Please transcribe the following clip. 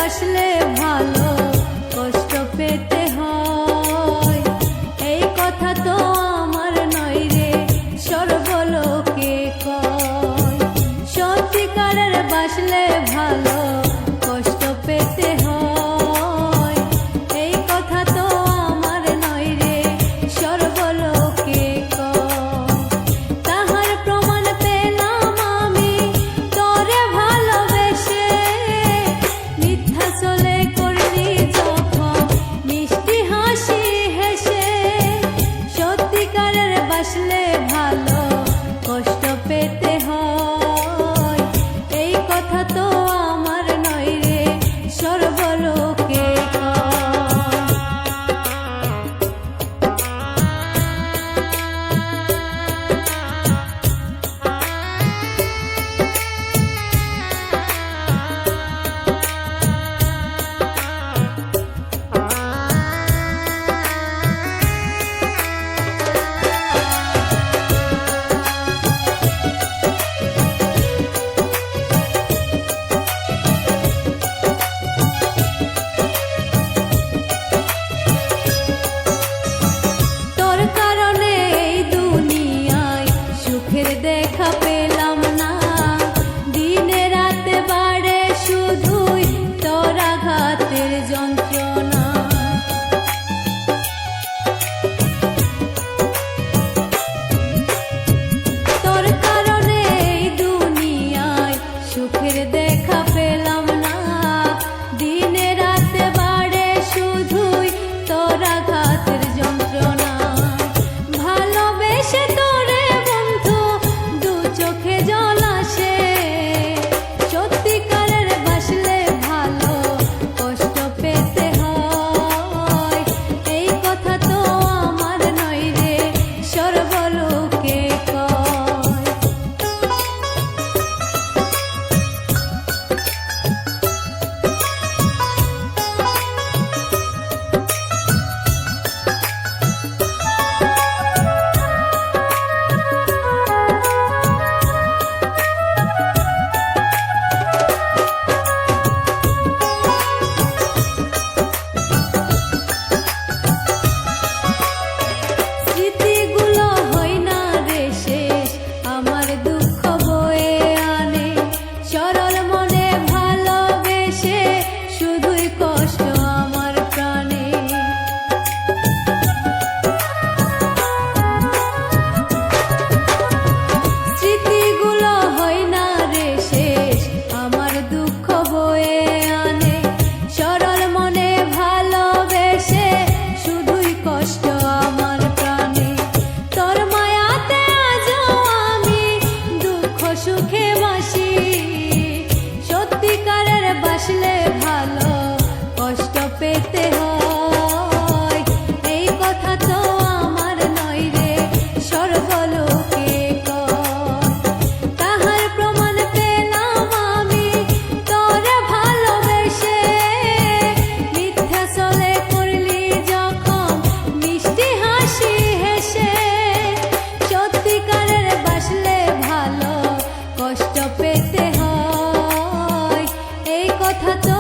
বাসলে ভালো কষ্ট পেতে হয়, এই কথা তো আমার নয় রে সর্বলোকে কয়। সত্যিকারের বাসলে ভালো কষ্ট পেতে হয়, এই কথা তো আমার নয় রে সর্বলোকে কয়। তাহার প্রমাণ পেলাম আমি তোরে ভালোবেসে, মিথ্যা চলে করলি যখন মিষ্টি হাসি হেসে। সত্যিকারের বাসলে ভালো কষ্ট পেতে হয়, এই কথা তো আমার নয় রে সর্বলোকে কয়। দেখা পেলাম না, দিনে রাতে বাড়ে শুধুই তোর আঘাতের যন্ত্রণা। তোর কারণে এই দুনিয়ায় সুখের দেখা পেলাম না, দিনে রাতে বাড়ে শুধুই তোর আঘাতের যন্ত্রণা। ভালোবেসে তোরে বন্ধু দু চোখে জল আসে, সত্যিকারের বাসলে ভালো কষ্ট পেতে হয়, এই কথা তো আমার নয় রে সর্বলোকে কয়। স্মৃতিগুলো হয় না রে শেষ, আমার দুঃখ বয়ে আনে, সরল মনে ভালোবেসে শুধুই কষ্ট আমার প্রাণে। স্মৃতিগুলো হয় না রে শেষ, আমার দুঃখ বয়ে আনে, সরল মনে ভালোবেসে শুধুই কষ্ট আমার প্রাণে। তোর মায়াতে আজও আমি দুঃখ সুখে বাসি, সত্যিকারের বাসলে ভালো কষ্ট পেতে হয়, এই কথা তো আমার নয় রে সর্বলোকে কয়। তাহার প্রমাণ পেলাম আমি তোরে ভালোবেসে, মিথ্যা চলে করলি যখন মিষ্টি হাসি হেসে। সত্যিকারের বাসলে ভালো কষ্ট পেতে হয়, এই কথা তো